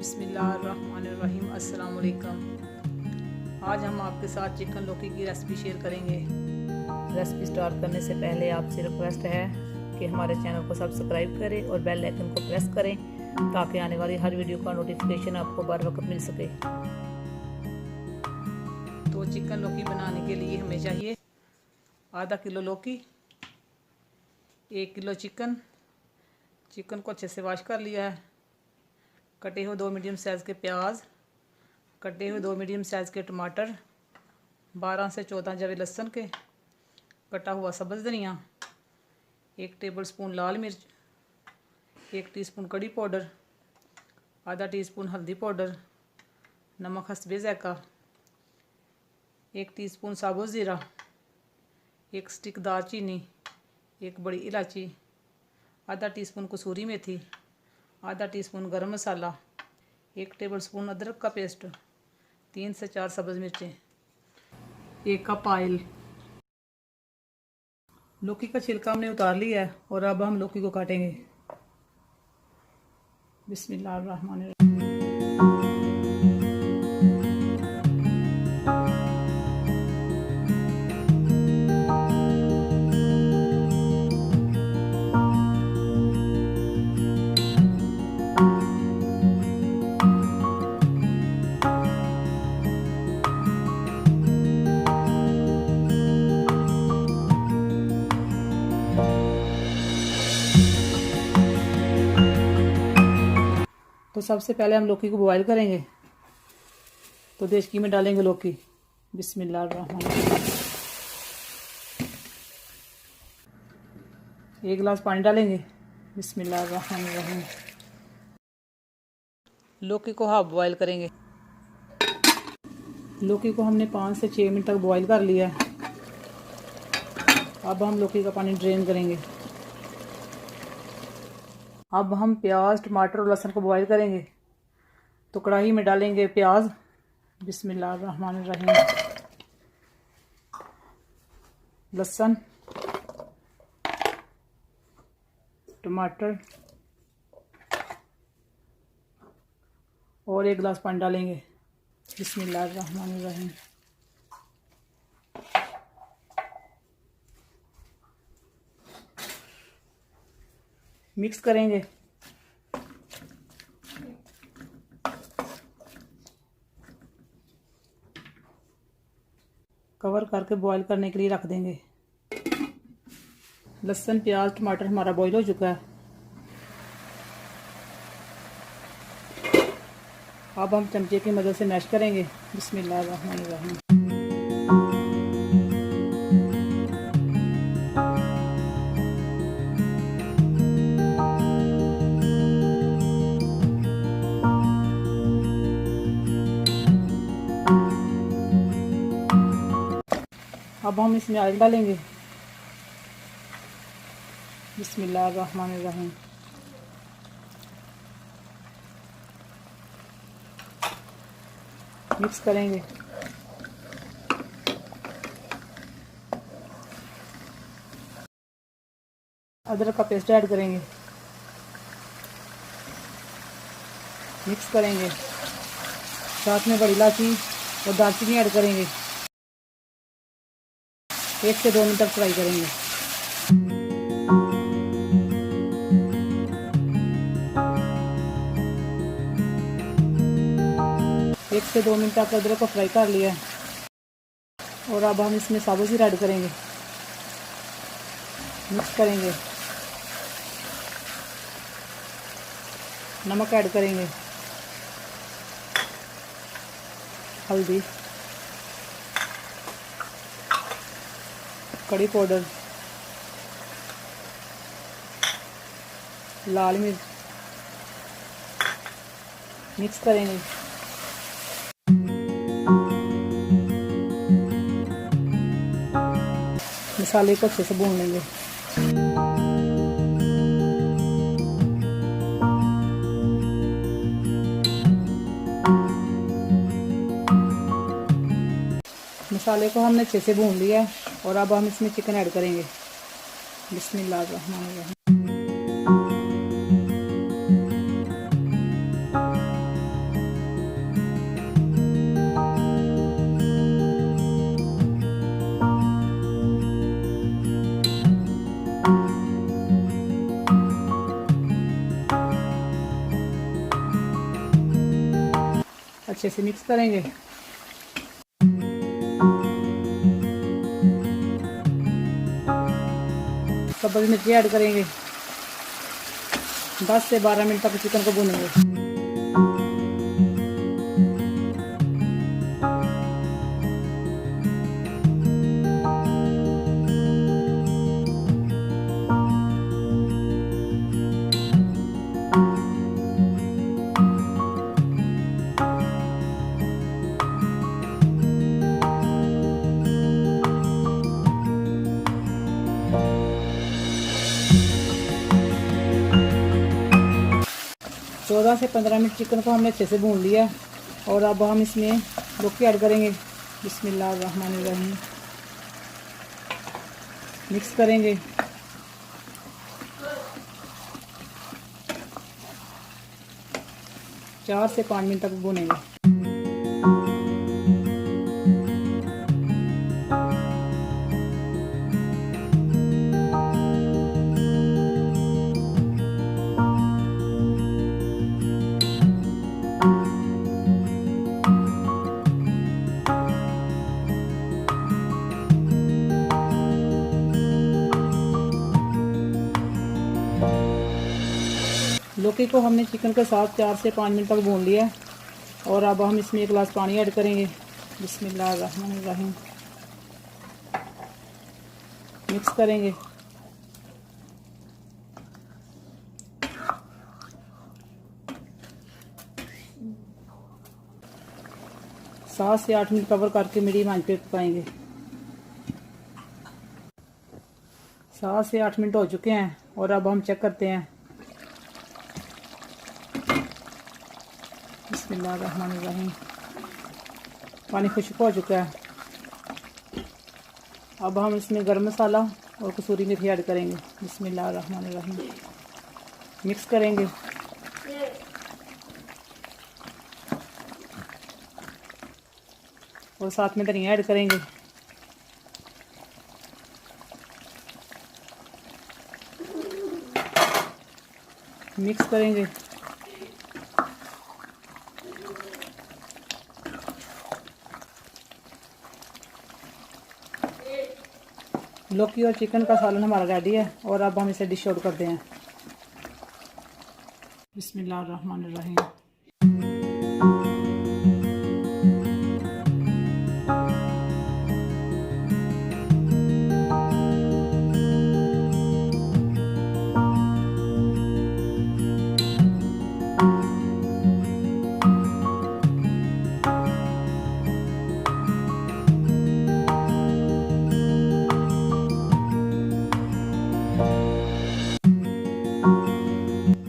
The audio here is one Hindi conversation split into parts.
बिस्मिल्लाहिर्रहमानिर्रहीम। अस्सलाम वालेकुम। आज हम आपके साथ चिकन लौकी की रेसिपी शेयर करेंगे। रेसिपी स्टार्ट करने से पहले आपसे रिक्वेस्ट है कि हमारे चैनल को सब्सक्राइब करें और बेल आइकन को प्रेस करें ताकि आने वाली हर वीडियो का नोटिफिकेशन आपको बर वक्त मिल सके। तो चिकन लौकी बनाने के लिए हमें चाहिए आधा किलो लौकी, 1 किलो चिकन। चिकन को अच्छे से वॉश कर लिया है। कटे हुए 2 मीडियम साइज़ के प्याज, कटे हुए 2 मीडियम साइज़ के टमाटर, 12 से 14 जवे लहसुन के, कटा हुआ सब्ज़ धनिया, 1 टेबलस्पून लाल मिर्च, 1 टीस्पून कड़ी पाउडर, आधा टीस्पून हल्दी पाउडर, नमक हस्बे ज़ायक़ा, 1 टीस्पून साबुत ज़ीरा, 1 स्टिक दालचीनी, 1 बड़ी इलायची, आधा टीस्पून कसूरी मेथी, आधा टीस्पून गरम मसाला, 1 टेबलस्पून अदरक का पेस्ट, 3 से 4 सब्ज़ मिर्चें, 1 कप ऑयल। लौकी का छिलका हमने उतार लिया है और अब हम लौकी को काटेंगे। बिस्मिल्लाहिर्रहमानिर्रहीम। तो सबसे पहले हम लौकी को बॉयल करेंगे। तो देचकी में डालेंगे लौकी। बिस्मिल्लाहिर्रहमानिर्रहीम। 1 गिलास पानी डालेंगे। बिस्मिल्लाहिर्रहमानिर्रहीम। लौकी को हाफ बॉयल करेंगे। लौकी को हमने 5 से 6 मिनट तक बॉयल कर लिया है। अब हम लौकी का पानी ड्रेन करेंगे। अब हम प्याज, टमाटर और लहसुन को बॉईल करेंगे। तो कढ़ाई में डालेंगे प्याज। बिस्मिल्लाहिर्रहमानिर्रहीम। लहसुन, टमाटर और 1 गिलास पानी डालेंगे। बिस्मिल्लाहिर्रहमानिर्रहीम। मिक्स करेंगे। कवर करके बॉईल करने के लिए रख देंगे। लहसुन, प्याज, टमाटर हमारा बॉईल हो चुका है। अब हम चमचे की मदद से मैश करेंगे। बिस्मिल्लाहिर्रहमानिर्रहीम। अब हम इसमें ऑयल डालेंगे। बिस्मिल्लाहिर्रहमानिर्रहीम। मिक्स करेंगे। अदरक का पेस्ट ऐड करेंगे। मिक्स करेंगे। साथ में बड़ी इलायची और दालचीनी ऐड करेंगे। 1 से 2 मिनट तक फ्राई करेंगे। एक से 2 मिनट तक अदरक को फ्राई कर लिया है और अब हम इसमें साबुत ज़ीरा ऐड करेंगे। मिक्स करेंगे। नमक ऐड करेंगे। हल्दी, कड़ी पाउडर, लाल मिर्च। मिक्स करेंगे। मसाले को अच्छे से भून लेंगे। मसाले को हमने अच्छे से भून लिया है और अब हम इसमें चिकन ऐड करेंगे। बिस्मिल्लाहिर्रहमानिर्रहीम। अच्छे से मिक्स करेंगे। सब्ज़ मिर्ची ऐड करेंगे। 10 से 12 मिनट तक चिकन को भूनेंगे। चौदह से 15 मिनट चिकन को हमने अच्छे से भून लिया और अब हम इसमें लौकी ऐड करेंगे। बिस्मिल्लाहिर्रहमानिर्रहीम। मिक्स करेंगे। चार से 5 मिनट तक भूनेंगे। लौकी को हमने चिकन के साथ 4 से 5 मिनट तक भून लिया और अब हम इसमें 1 गिलास पानी ऐड करेंगे। बिस्मिल्लाहिर्रहमानिर्रहीम। मिक्स करेंगे। सात से 8 मिनट कवर करके मीडियम आंच पे पकाएंगे। 7 से 8 मिनट हो चुके हैं और अब हम चेक करते हैं। बिस्मिल्लाहिर्रहमानिर्रहीम। पानी खुश्क हो चुका है। अब हम इसमें गरम मसाला और कसूरी मेथी ऐड करेंगे। बिस्मिल्लाहिर्रहमानिर्रहीम। मिक्स करेंगे। और साथ में धनिया ऐड करेंगे। मिक्स करेंगे। लौकी और चिकन का सालन हमारा रेडी है और अब हम इसे डिश आउट करते हैं। बिस्मिल्लाहिर्रहमानिर्रहीम।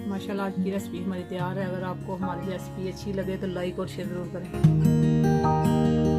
माशाल्लाह आज की रेसिपी हमारी तैयार है। अगर आपको हमारी रेसिपी अच्छी लगे तो लाइक और शेयर ज़रूर करें।